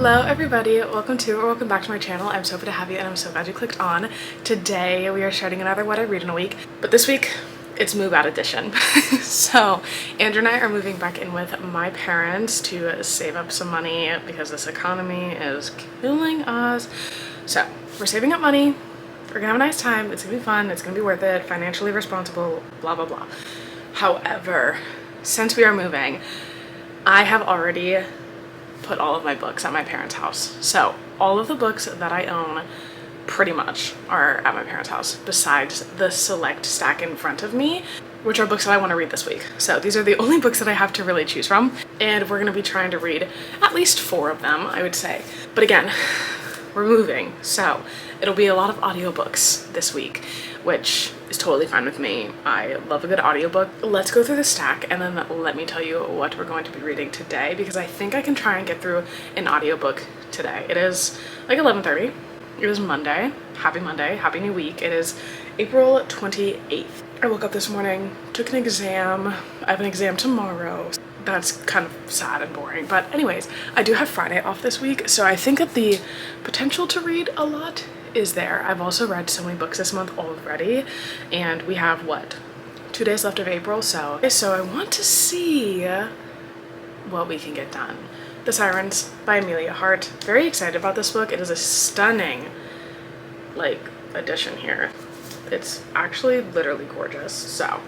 Hello everybody, welcome back to my channel. I'm so happy to have you and I'm so glad you clicked on. Today we are starting another What I Read in a Week, but this week it's move out edition. So Andrew and I are moving back in with my parents to save up some money because this economy is killing us. So we're saving up money, we're gonna have a nice time, it's gonna be fun, it's gonna be worth it, financially responsible, blah blah blah. However, since we are moving, I have already put all of my books at my parents' house. So all of the books that I own pretty much are at my parents' house, besides the select stack in front of me, which are books that I want to read this week. So these are the only books that I have to really choose from, and we're going to be trying to read at least 4 of them, I would say. But again, we're moving, so it'll be a lot of audiobooks this week, which is totally fine with me. I love a good audiobook. Let's go through the stack and then let me tell you what we're going to be reading today, because I think I can try and get through an audiobook today. It is like 11:30. It was Monday. Happy Monday. Happy new week. It is April 28th. I woke up this morning, took an exam. I have an exam tomorrow. That's kind of sad and boring, but anyways, I do have Friday off this week, so I think that the potential to read a lot is there. I've also read so many books this month already, and we have what, 2 days left of April, so I want to see what we can get done. The Sirens by Amelia Hart. Very excited about this book. It is a stunning edition here. It's actually literally gorgeous. So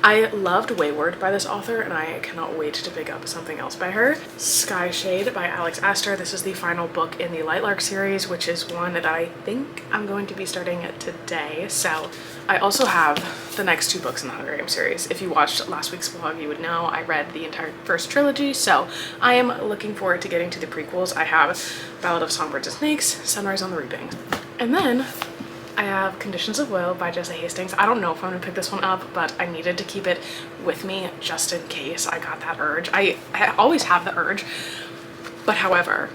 I loved Wayward by this author, and I cannot wait to pick up something else by her. Sky Shade by Alex Astor. This is the final book in the Lightlark series, which is one that I think I'm going to be starting today. So I also have the next 2 books in the Hunger Games series. If you watched last week's vlog, you would know I read the entire first trilogy, so I am looking forward to getting to the prequels. I have Ballad of Songbirds and Snakes, Sunrise on the Reaping. And then I have Conditions of Will by Jesse Hastings. I don't know if I'm gonna pick this one up, but I needed to keep it with me just in case I got that urge. I always have the urge, but however,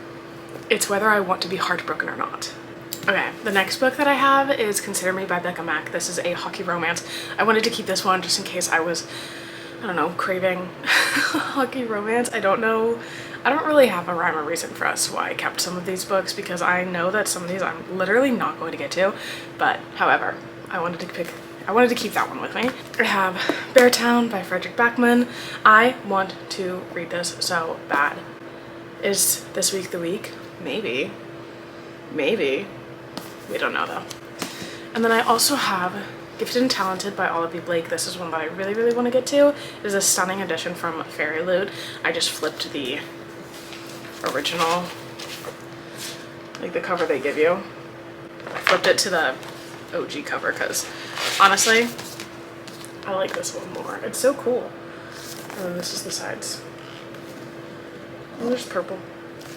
it's whether I want to be heartbroken or not. Okay, the next book that I have is Consider Me by Becca Mack. This is a hockey romance. I wanted to keep this one just in case I was, I don't know, craving hockey romance. I don't know. I don't really have a rhyme or reason for us why I kept some of these books, because I know that some of these I'm literally not going to get to, but however, I wanted to keep that one with me. I have Beartown by Frederick Backman. I want to read this so bad. Is this week the week? Maybe. We don't know though. And then I also have Gifted and Talented by Olivia Blake. This is one that I really, really want to get to. It is a stunning edition from Fairy Loot. I just flipped the original, like the cover they give you. I flipped it to the OG cover because honestly, I like this one more. It's so cool. And then this is the sides. And there's purple.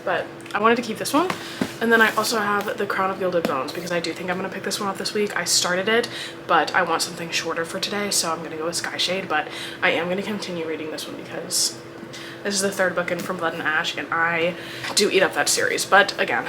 But I wanted to keep this one. And then I also have The Crown of Gilded Bones, because I do think I'm going to pick this one up this week. I started it, but I want something shorter for today, so I'm going to go with Sky Shade, but I am going to continue reading this one because this is the 3rd book in From Blood and Ash, and I do eat up that series. But again,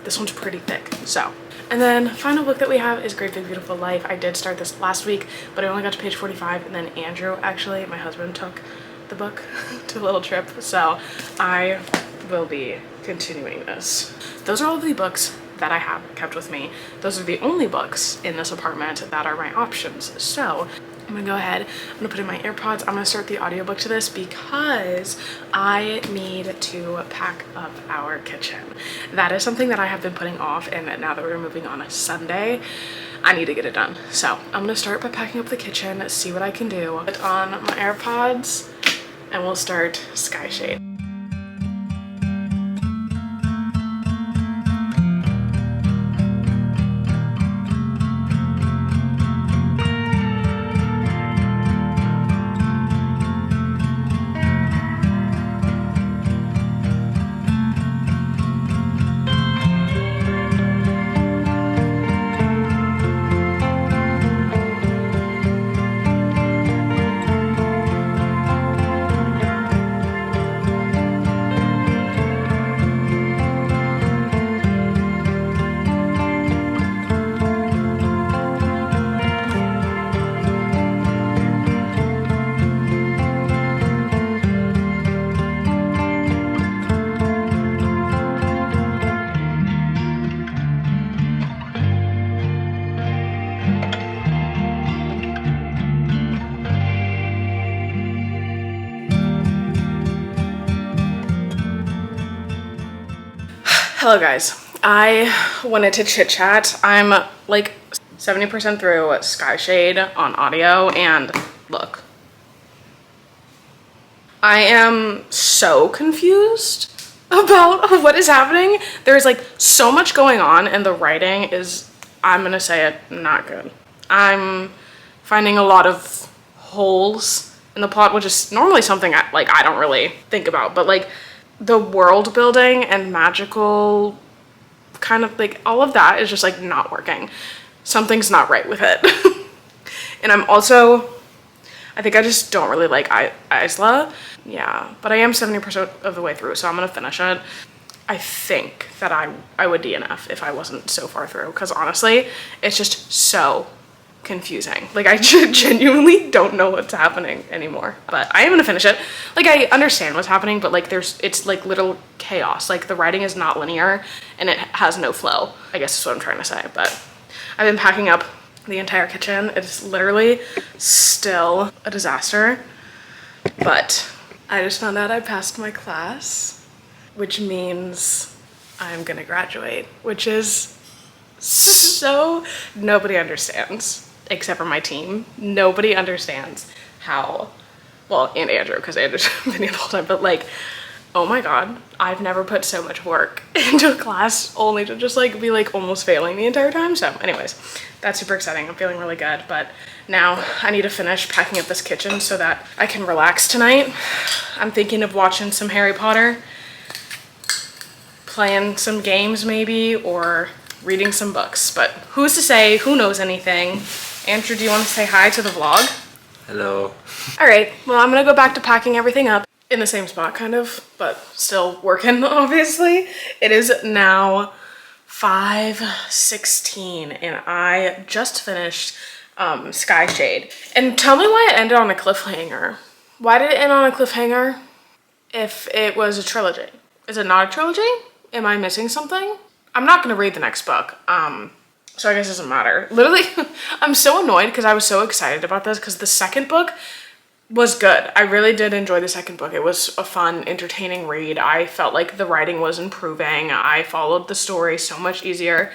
this one's pretty thick, so. And then final book that we have is Great Big Beautiful Life. I did start this last week, but I only got to page 45, and then Andrew, actually, my husband, took the book to a little trip, so I will be continuing this. Those are all of the books that I have kept with me. Those are the only books in this apartment that are my options. So I'm gonna go ahead, I'm gonna put in my AirPods, I'm gonna start the audiobook to this because I need to pack up our kitchen. That is something that I have been putting off, and now that we're moving on a Sunday, I need to get it done. So I'm gonna start by packing up the kitchen, see what I can do. Put on my AirPods and we'll start Sky Shade. Hello guys, I wanted to chit chat. I'm like 70% through Sky Shade on audio, and look, I am so confused about what is happening. There's like so much going on and the writing is, I'm gonna say it, not good. I'm finding a lot of holes in the plot, which is normally something I don't really think about, but like the world building and magical kind of like all of that is just like not working. Something's not right with it. And I think I just don't really like Isla. Yeah, but I am 70% of the way through, so I'm gonna finish it. I think that I would DNF if I wasn't so far through, because honestly, it's just so confusing. Like I genuinely don't know what's happening anymore, but I am gonna finish it. Like I understand what's happening, but like it's like literal chaos. Like the writing is not linear and it has no flow, I guess is what I'm trying to say. But I've been packing up the entire kitchen. It's literally still a disaster, but I just found out I passed my class, which means I'm gonna graduate, which is so, nobody understands except for my team. Nobody understands how, well, and Andrew, because Andrew's been here the whole time, but like, oh my God, I've never put so much work into a class only to just like be like almost failing the entire time. So anyways, that's super exciting. I'm feeling really good, but now I need to finish packing up this kitchen so that I can relax tonight. I'm thinking of watching some Harry Potter, playing some games maybe, or reading some books, but who's to say, who knows anything? Andrew, do you want to say hi to the vlog? Hello. All right, well, I'm gonna go back to packing everything up in the same spot kind of, but still working obviously. It is now 5:16 and I just finished Sky Shade. And tell me why it ended on a cliffhanger. Why did it end on a cliffhanger if it was a trilogy? Is it not a trilogy? Am I missing something? I'm not gonna read the next book, so I guess it doesn't matter. Literally, I'm so annoyed because I was so excited about this because the second book was good. I really did enjoy the second book. It was a fun, entertaining read. I felt like the writing was improving. I followed the story so much easier.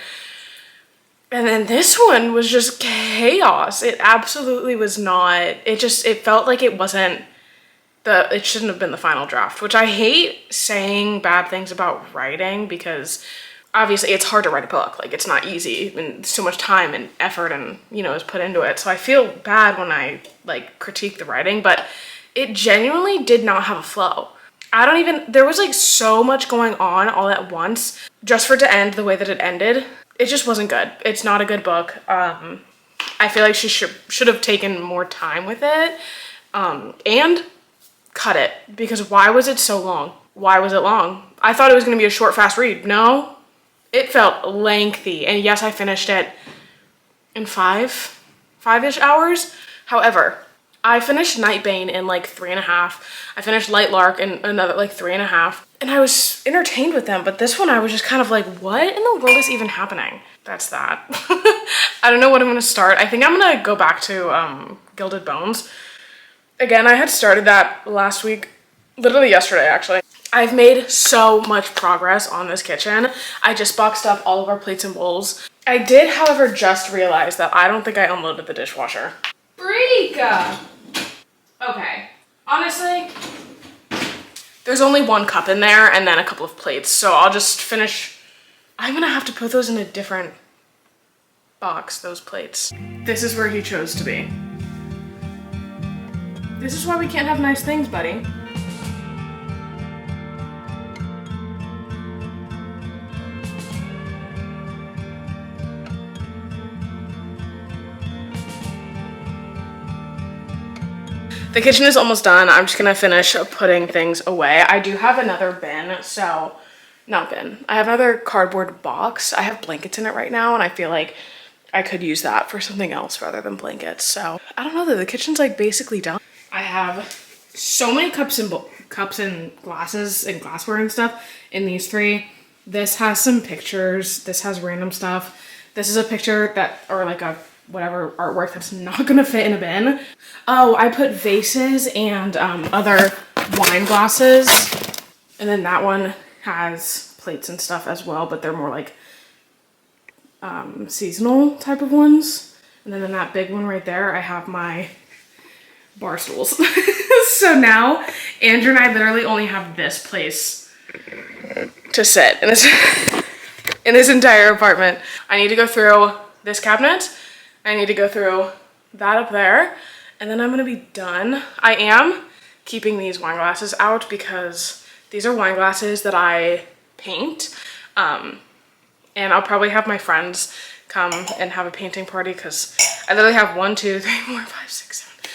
And then this one was just chaos. It absolutely was not. It felt like it wasn't it shouldn't have been the final draft, which I hate saying bad things about writing because obviously it's hard to write a book. Like it's not easy and so much time and effort and, you know, is put into it. So I feel bad when I like critique the writing, but it genuinely did not have a flow. There was like so much going on all at once just for it to end the way that it ended. It just wasn't good. It's not a good book. I feel like she should have taken more time with it and cut it, because why was it so long? Why was it long? I thought it was going to be a short, fast read. No. It felt lengthy, and yes, I finished it in five-ish hours. However, I finished Nightbane in like 3.5. I finished Light Lark in another like 3.5, and I was entertained with them, but this one I was just kind of like, what in the world is even happening? That's that. I don't know what I'm gonna start. I think I'm gonna go back to Gilded Bones. Again, I had started that last week, literally yesterday actually. I've made so much progress on this kitchen. I just boxed up all of our plates and bowls. I did, however, just realize that I don't think I unloaded the dishwasher. Freaka! Okay, honestly, there's only one cup in there and then a couple of plates, so I'll just finish. I'm gonna have to put those in a different box, those plates. This is where he chose to be. This is why we can't have nice things, buddy. The kitchen is almost done. I'm just gonna finish putting things away. I do have another bin, so, not bin. I have another cardboard box. I have blankets in it right now, and I feel like I could use that for something else rather than blankets. So, I don't know though, the kitchen's like basically done. I have so many cups and glasses and glassware and stuff in these three. This has some pictures. This has random stuff. This is a picture or like a whatever artwork that's not gonna fit in a bin. Oh, I put vases and other wine glasses. And then that one has plates and stuff as well, but they're more like seasonal type of ones. And then in that big one right there, I have my bar stools. So now Andrew and I literally only have this place to sit in this entire apartment. I need to go through this cabinet. I need to go through that up there, and then I'm gonna be done. I am keeping these wine glasses out because these are wine glasses that I paint. And I'll probably have my friends come and have a painting party because I literally have 1, 2, 3, 4, 5, 6, 7.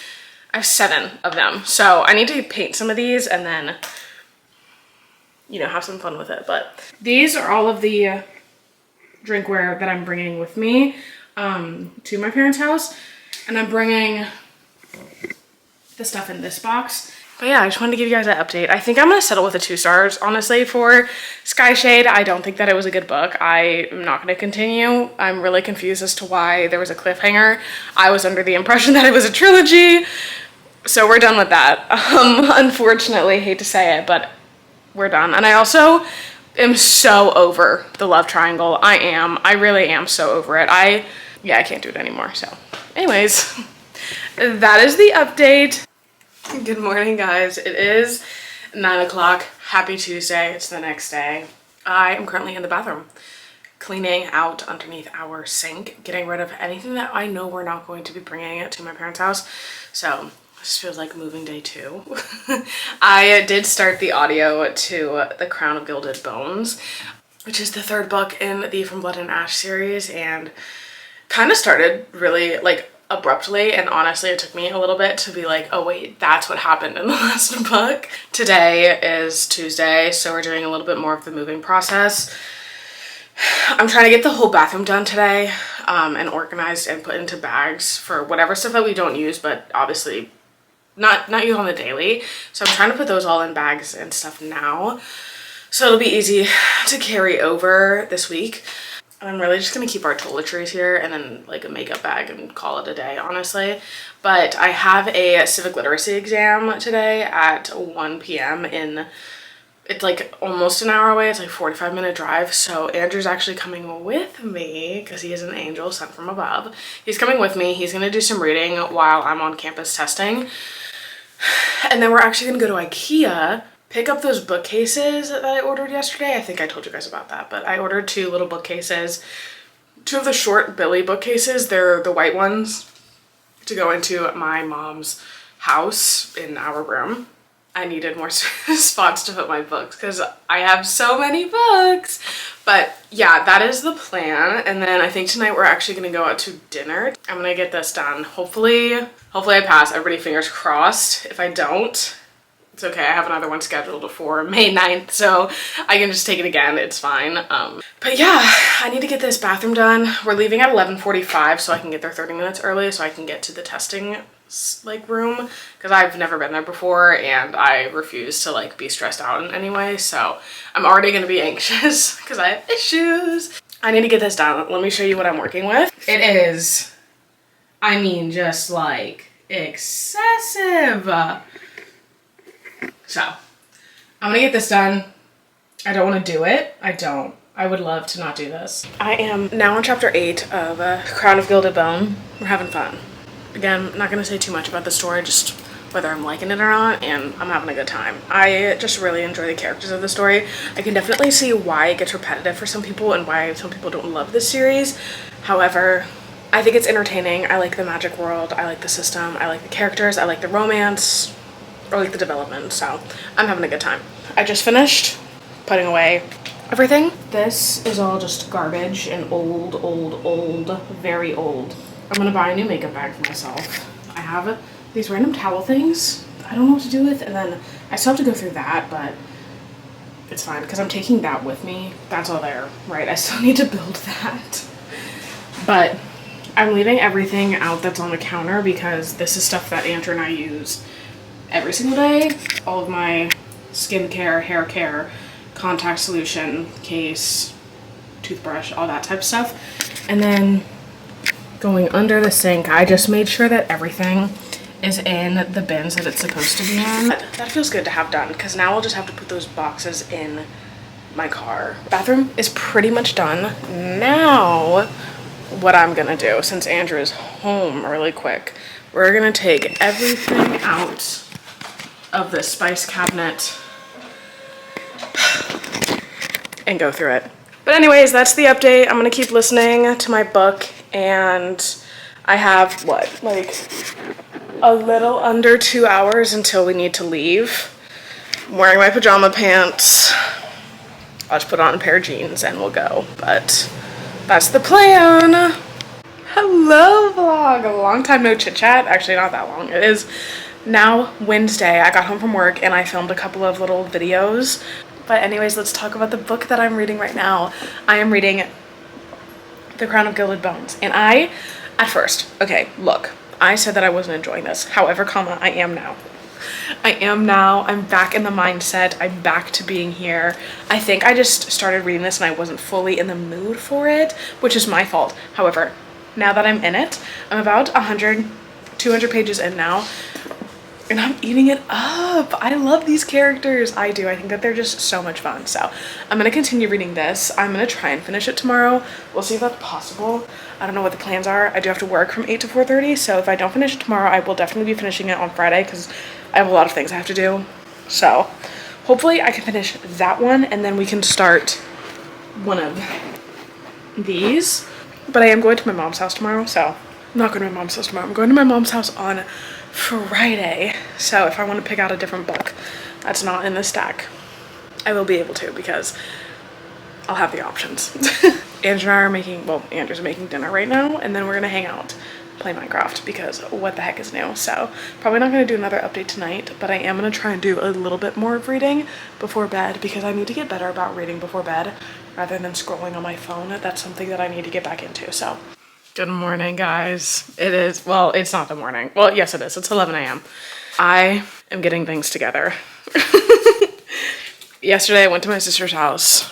I have 7 of them. So I need to paint some of these and then, you know, have some fun with it. But these are all of the drinkware that I'm bringing with me to my parents' house. And I'm bringing the stuff in this box. But yeah, I just wanted to give you guys an update. I think I'm gonna settle with a 2 stars, honestly, for Sky Shade. I don't think that it was a good book. I am not gonna continue. I'm really confused as to why there was a cliffhanger. I was under the impression that it was a trilogy. So we're done with that. Unfortunately, hate to say it, but we're done. And I also am so over the love triangle. I really am so over it. Yeah, I can't do it anymore. So anyways, that is the update. Good morning, guys. It is 9 o'clock. Happy Tuesday. It's the next day. I am currently in the bathroom cleaning out underneath our sink, getting rid of anything that I know we're not going to be bringing it to my parents' house. So this feels like moving day 2. I did start the audio to The Crown of Gilded Bones, which is the 3rd book in the From Blood and Ash series, and kind of started really like abruptly, and honestly it took me a little bit to be like, oh wait, that's what happened in the last book. Today is Tuesday, so we're doing a little bit more of the moving process. I'm trying to get the whole bathroom done today and organized and put into bags for whatever stuff that we don't use, but obviously not use on the daily. So I'm trying to put those all in bags and stuff now, so it'll be easy to carry over this week. I'm really just gonna keep our toiletries here and then like a makeup bag and call it a day, honestly. But I have a civic literacy exam today at 1 p.m. It's like almost an hour away. It's like a 45-minute drive. So Andrew's actually coming with me because he is an angel sent from above. He's coming with me. He's gonna do some reading while I'm on campus testing. And then we're actually gonna go to IKEA, pick up those bookcases that I ordered yesterday. I think I told you guys about that, but I ordered 2 little bookcases, 2 of the short Billy bookcases. They're the white ones to go into my mom's house in our room. I needed more spots to put my books because I have so many books. But yeah, that is the plan. And then I think tonight we're actually gonna go out to dinner. I'm gonna get this done. Hopefully I pass. Everybody fingers crossed. If I don't, it's okay. I have another one scheduled for May 9th, so I can just take it again. It's fine. But yeah, I need to get this bathroom done. We're leaving at 11:45, so I can get there 30 minutes early so I can get to the testing like room, because I've never been there before and I refuse to like be stressed out in any way. So I'm already going to be anxious because I have issues. I need to get this done. Let me show you what I'm working with. It is, I mean, just like excessive. So I'm gonna get this done. I don't want to do it. I would love to not do this. I am now on chapter 8 of Crown of Gilded Bone. We're having fun. Again, I'm not gonna say too much about the story, just whether I'm liking it or not, and I'm having a good time. I just really enjoy the characters of the story. I can definitely see why it gets repetitive for some people and why some people don't love this series. However, I think it's entertaining. I like the magic world. I like the system. I like the characters. I like the romance. I like the development, so I'm having a good time. I just finished putting away everything. This is all just garbage and old, very old. I'm gonna buy a new makeup bag for myself. I have these random towel things I don't know what to do with, and then I still have to go through that, but it's fine because I'm taking that with me. That's all there, right? I still need to build that. But I'm leaving everything out that's on the counter because this is stuff that Andrew and I use every single day. All of my skincare, hair care, contact solution, case, toothbrush, all that type of stuff. And then going under the sink, I just made sure that everything is in the bins that it's supposed to be in. That feels good to have done because now I'll just have to put those boxes in my car. Bathroom is pretty much done. Now, what I'm gonna do, since Andrew is home really quick, we're gonna take everything out of the spice cabinet and go through it. But anyways, that's the update. I'm gonna keep listening to my book, and I have, what, like a little under 2 hours until we need to leave. I'm wearing my pajama pants. I'll just put on a pair of jeans and we'll go, but that's the plan. Hello vlog, a long time no chit chat. Actually not that long. It is now Wednesday. I got home from work and I filmed a couple of little videos. But anyways, let's talk about the book that I'm reading right now. I am reading The Crown of Gilded Bones. And at first, okay, look, I said that I wasn't enjoying this. However, I am now. I'm back in the mindset. I'm back to being here. I think I just started reading this and I wasn't fully in the mood for it, which is my fault. However, now that I'm in it, I'm about 100, 200 pages in now, and I'm eating it up. I love these characters. I do. I think that they're just so much fun. So I'm going to continue reading this. I'm going to try and finish it tomorrow. We'll see if that's possible. I don't know what the plans are. I do have to work from 8 to 4:30. So if I don't finish it tomorrow, I will definitely be finishing it on Friday because I have a lot of things I have to do. So hopefully I can finish that one and then we can start one of these. But I am going to my mom's house tomorrow. So I'm not going to my mom's house tomorrow. I'm going to my mom's house on Friday. So if I want to pick out a different book that's not in the stack, I will be able to because I'll have the options. Andrew and I are making, well, Andrew's making dinner right now, and then we're gonna hang out, play Minecraft, because what the heck is new? So probably not gonna do another update tonight, but I am gonna try and do a little bit more of reading before bed because I need to get better about reading before bed rather than scrolling on my phone. That's something that I need to get back into. So good morning, guys. It is, well, it's not the morning. Well, yes, it is. It's 11 a.m. I am getting things together. Yesterday, I went to my sister's house,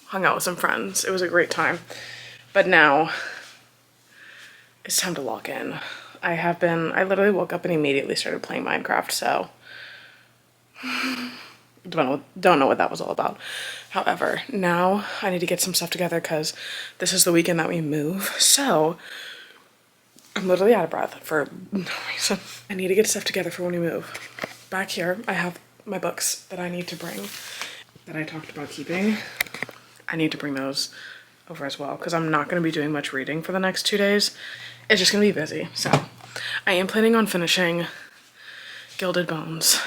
hung out with some friends. It was a great time. But now, it's time to lock in. I literally woke up and immediately started playing Minecraft, so don't know what that was all about. However, now I need to get some stuff together because this is the weekend that we move. So I'm literally out of breath for no reason. I need to get stuff together for when we move. Back here, I have my books that I need to bring that I talked about keeping. I need to bring those over as well because I'm not going to be doing much reading for the next 2 days. It's just going to be busy. So I am planning on finishing Gilded Bones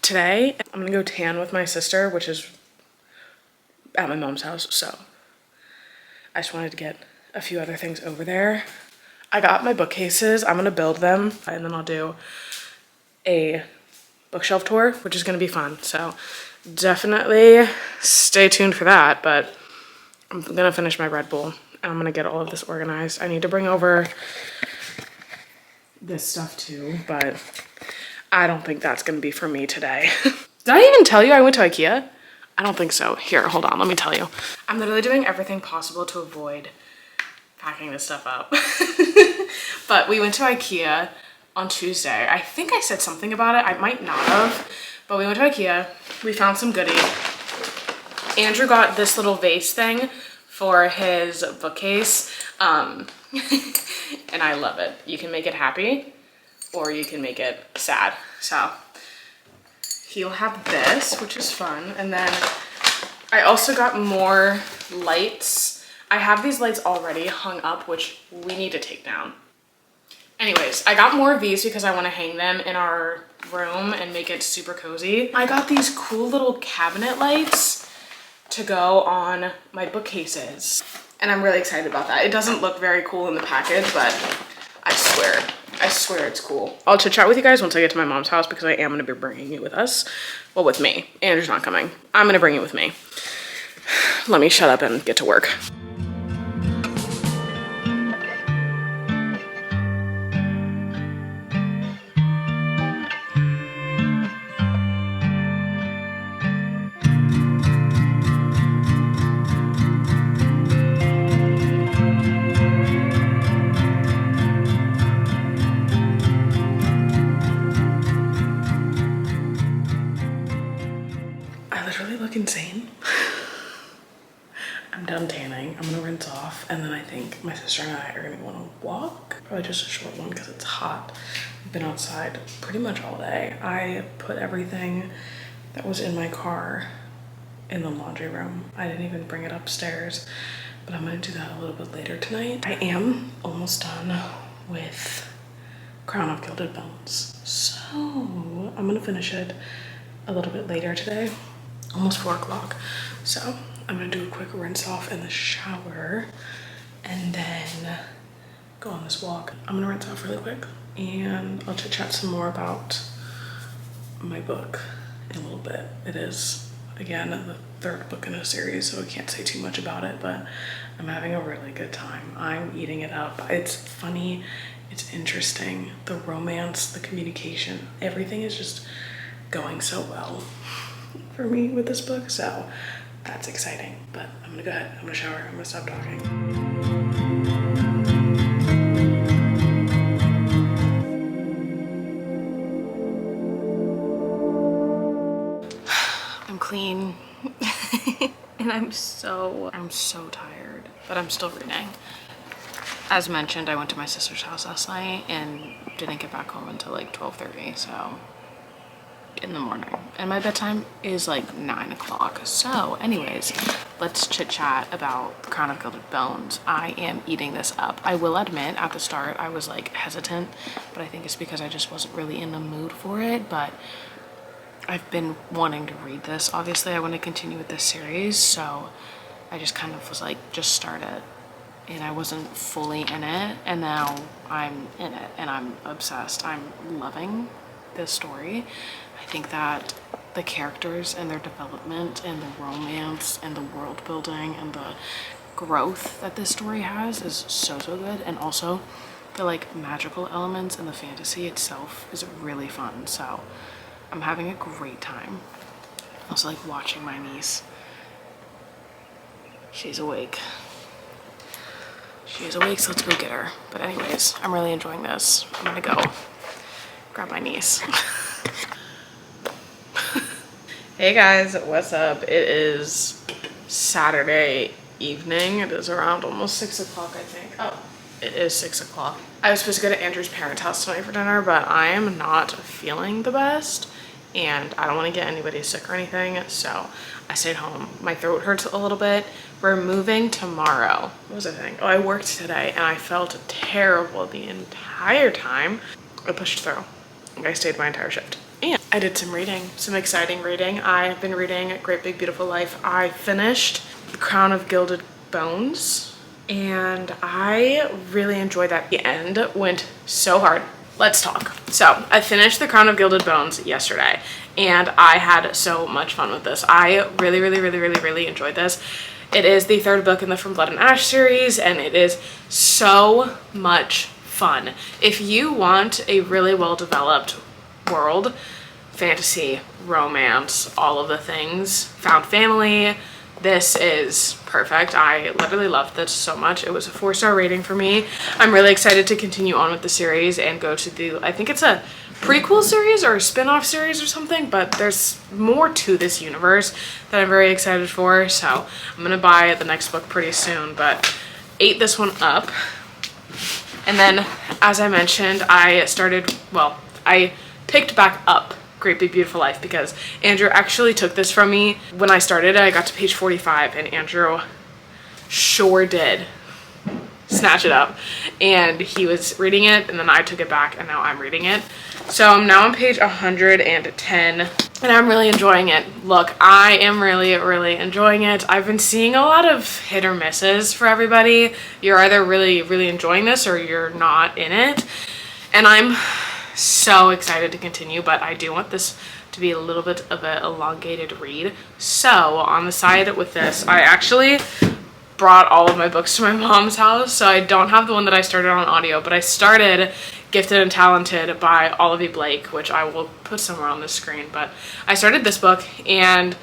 today. I'm going to go tan with my sister, which is at my mom's house. So I just wanted to get a few other things over there. I got my bookcases. I'm going to build them and then I'll do a bookshelf tour, which is going to be fun. So definitely stay tuned for that, but I'm gonna finish my Red Bull and I'm gonna get all of this organized. I need to bring over this stuff too, but I don't think that's gonna be for me today. Did I even tell you I went to IKEA? I don't think so. Here, hold on, let me tell you. I'm literally doing everything possible to avoid packing this stuff up. But we went to IKEA on Tuesday. I think I said something about it. I might not have. But we went to IKEA, we found some goodies. Andrew got this little vase thing for his bookcase, and I love it. You can make it happy, or you can make it sad. So he'll have this, which is fun. And then I also got more lights. I have these lights already hung up, which we need to take down. Anyways, I got more of these because I want to hang them in our room and make it super cozy. I got these cool little cabinet lights to go on my bookcases, and I'm really excited about that. It doesn't look very cool in the package, but I swear it's cool. I'll chit chat with you guys once I get to my mom's house because I am going to be bringing you with us. Well, with me. Andrew's not coming. I'm going to bring you with me. Let me shut up and get to work. Insane. done tanning. I'm gonna rinse off, and then I think my sister and I are gonna go on a walk. Probably just a short one because it's hot. We've been outside pretty much all day. I put everything that was in my car in the laundry room. I didn't even bring it upstairs, but I'm gonna do that a little bit later tonight. I am almost done with Crown of Gilded Bones, so I'm gonna finish it a little bit later today, almost 4 o'clock. So I'm gonna do a quick rinse off in the shower and then go on this walk. I'm gonna rinse off really quick and I'll chit chat some more about my book in a little bit. It is, again, the 3rd book in a series, so I can't say too much about it, but I'm having a really good time. I'm eating it up. It's funny, it's interesting. The romance, the communication, everything is just going so well for me with this book, so that's exciting. But I'm gonna go ahead, I'm gonna shower, I'm gonna stop talking. I'm clean and I'm so tired, but I'm still reading. As mentioned, I went to my sister's house last night and didn't get back home until like 12:30, so in the morning, and my bedtime is like 9 o'clock. So anyways, let's chit chat about Crown of Gilded Bones. I am eating this up. I will admit at the start I was like hesitant, but I think it's because I just wasn't really in the mood for it, but I've been wanting to read this. Obviously I want to continue with this series, so I just kind of was like, just start it, and I wasn't fully in it, and now I'm in it and I'm obsessed. I'm loving this story. I think that the characters and their development and the romance and the world building and the growth that this story has is so good, and also the like magical elements and the fantasy itself is really fun. So I'm having a great time. Also like watching my niece. She's awake. She is awake, so let's go get her. But anyways, I'm really enjoying this. I'm gonna go grab my niece. Hey guys, what's up? It is Saturday evening. It is around almost 6 o'clock, I think. Oh, it is 6 o'clock. I was supposed to go to Andrew's parents' house tonight for dinner, but I am not feeling the best and I don't want to get anybody sick or anything, so I stayed home. My throat hurts a little bit. We're moving tomorrow. What was I saying? Oh, I worked today and I felt terrible the entire time. I pushed through. I stayed my entire shift. And I did some reading, some exciting reading. I've been reading Great Big Beautiful Life. I finished The Crown of Gilded Bones and I really enjoyed that. The end went so hard. Let's talk. So I finished The Crown of Gilded Bones yesterday and I had so much fun with this. I really enjoyed this. It is the 3rd book in the From Blood and Ash series and it is so much fun. If you want a really well developed world, fantasy, romance, all of the things, found family, this is perfect. I literally loved this so much. It was a 4-star rating for me. I'm really excited to continue on with the series and go to the, I think it's a prequel series or a spin-off series or something, but there's more to this universe that I'm very excited for. So I'm gonna buy the next book pretty soon, but ate this one up. And then, as I mentioned, I picked back up Great Big Beautiful Life because Andrew actually took this from me. When I started, I got to page 45 and Andrew sure did snatch it up. And he was reading it and then I took it back and now I'm reading it. So I'm now on page 110 and I'm really enjoying it. Look, I am really enjoying it. I've been seeing a lot of hit or misses for everybody. You're either really enjoying this or you're not in it. And I'm so excited to continue, but I do want this to be a little bit of an elongated read. So on the side with this, I actually brought all of my books to my mom's house, so I don't have the one that I started on audio, but I started Gifted and Talented by Olivia Blake, which I will put somewhere on the screen. But I started this book and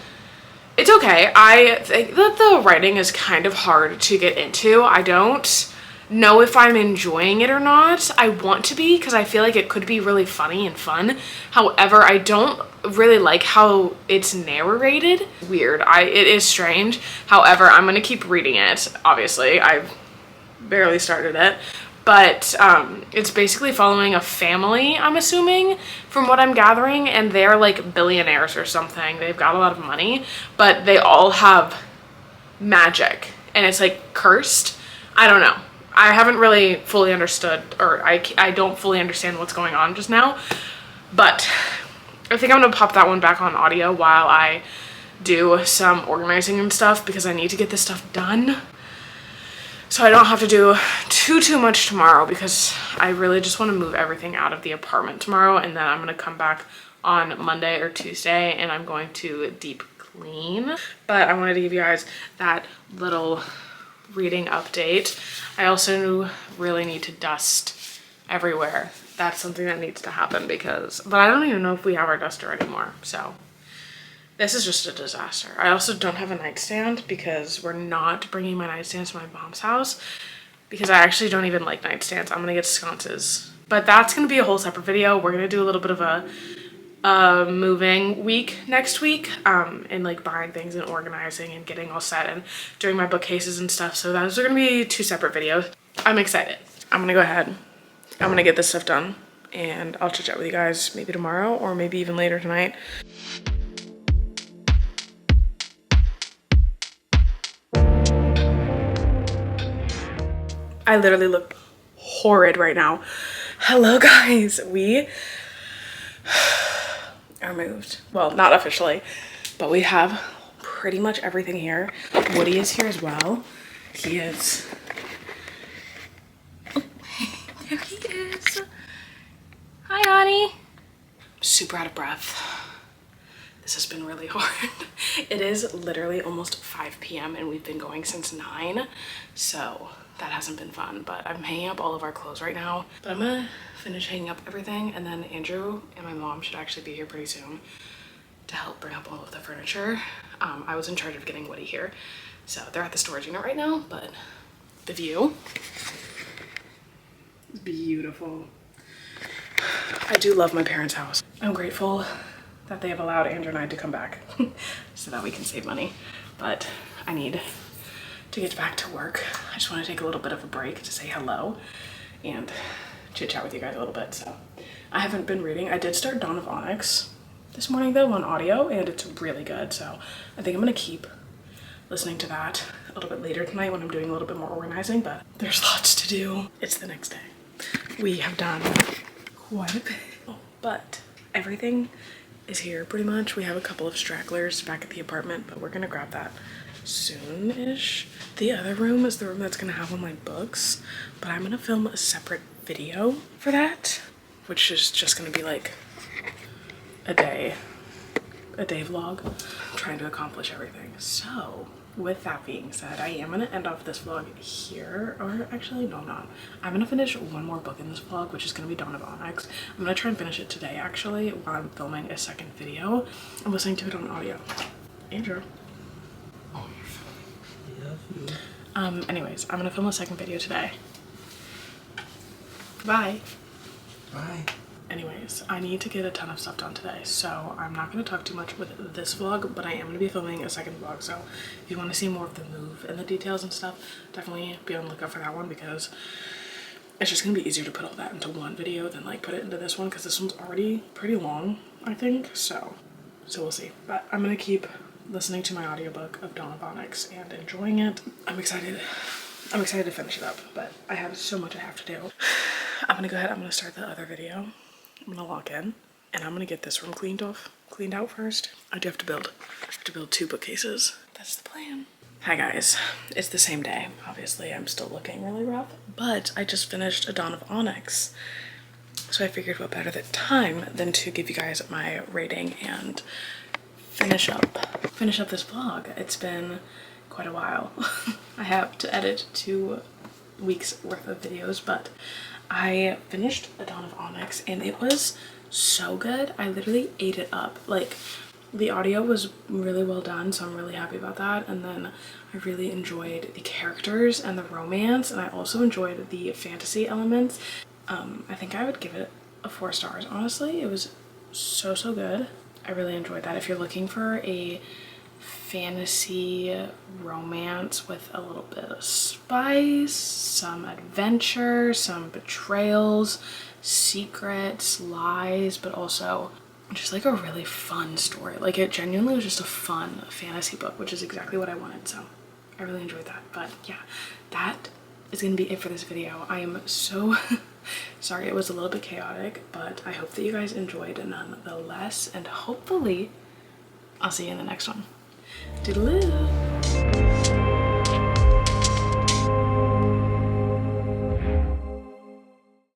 it's okay. I think that the writing is kind of hard to get into. I don't know if I'm enjoying it or not. I want to be, because I feel like it could be really funny and fun. However, I don't really like how it's narrated. Weird. It is strange. However, I'm gonna keep reading it. Obviously, I've barely started it, but it's basically following a family, I'm assuming, from what I'm gathering, and they're like billionaires or something. They've got a lot of money, but they all have magic, and it's like cursed. I don't know. I haven't really fully understood, or I don't fully understand what's going on just now, but I think I'm gonna pop that one back on audio while I do some organizing and stuff, because I need to get this stuff done so I don't have to do too much tomorrow, because I really just want to move everything out of the apartment tomorrow, and then I'm gonna come back on Monday or Tuesday and I'm going to deep clean. But I wanted to give you guys that little reading update. I also really need to dust everywhere. That's something that needs to happen, but I don't even know if we have our duster anymore. So this is just a disaster. I also don't have a nightstand, because we're not bringing my nightstand to my mom's house, because I actually don't even like nightstands. I'm gonna get sconces, but that's gonna be a whole separate video. We're gonna do a little bit of a moving week next week, and like buying things and organizing and getting all set and doing my bookcases and stuff. So those are gonna be 2 separate videos. I'm excited. I'm gonna go ahead. I'm gonna get this stuff done, and I'll chit chat with you guys maybe tomorrow or maybe even later tonight. I literally look horrid right now. Hello guys, we are moved. Well, not officially, but we have pretty much everything here. Woody is here as well. He is, oh, there he is. Hi, honey. I'm super out of breath. This has been really hard. It is literally almost 5 p.m. and we've been going since 9, so that hasn't been fun. But I'm hanging up all of our clothes right now, but I'm gonna finish hanging up everything, and then Andrew and my mom should actually be here pretty soon to help bring up all of the furniture. I was in charge of getting Woody here, so they're at the storage unit right now, but the view is beautiful. I do love my parents' house. I'm grateful that they have allowed Andrew and I to come back so that we can save money, but I need to get back to work. I just want to take a little bit of a break to say hello and chit chat with you guys a little bit. So I haven't been reading. I did start Dawn of Onyx this morning though on audio, and it's really good. So I think I'm gonna keep listening to that a little bit later tonight when I'm doing a little bit more organizing, but there's lots to do. It's the next day. We have done quite a bit, but everything is here pretty much. We have a couple of stragglers back at the apartment, but we're gonna grab that soon-ish. The other room is the room that's gonna have all my books, but I'm gonna film a separate video for that, which is just gonna be like a day vlog. I'm trying to accomplish everything. So with that being said, I am gonna end off this vlog here, or actually no, I'm not. I'm gonna finish one more book in this vlog, which is gonna be Dawn of Onyx. I'm gonna try and finish it today actually while I'm filming a second video. I'm listening to it on audio. Andrew. Oh, you're filming. Yes. Anyways, I'm gonna film a second video today. Bye. Bye. Anyways, I need to get a ton of stuff done today, so I'm not going to talk too much with this vlog, but I am going to be filming a second vlog, so if you want to see more of the move and the details and stuff, definitely be on the lookout for that one, because it's just going to be easier to put all that into one video than like put it into this one, because this one's already pretty long, I think, so we'll see. But I'm going to keep listening to my audiobook of Dawn of Onyx and enjoying it. I'm excited to finish it up, but I have so much I have to do. I'm going to go ahead, I'm going to start the other video. I'm gonna log in and I'm gonna get this room cleaned out first. I have to build 2 bookcases. That's the plan. Hi guys, it's the same day. Obviously I'm still looking really rough, but I just finished a Dawn of Onyx. So I figured what better time than to give you guys my rating and finish up this vlog. It's been quite a while. I have to edit 2 weeks worth of videos, but I finished a Dawn of Onyx and it was so good. I literally ate it up. Like, The audio was really well done, so I'm really happy about that. And then I really enjoyed the characters and the romance, and I also enjoyed the fantasy elements. I think I would give it a 4 stars, honestly. It was so good. I really enjoyed that. If you're looking for a fantasy romance with a little bit of spice, some adventure, some betrayals, secrets, lies, but also just like a really fun story. Like, it genuinely was just a fun fantasy book, which is exactly what I wanted, so I really enjoyed that. But yeah, that is gonna be it for this video. I am so sorry it was a little bit chaotic, but I hope that you guys enjoyed nonetheless, and hopefully I'll see you in the next one. Toodaloo!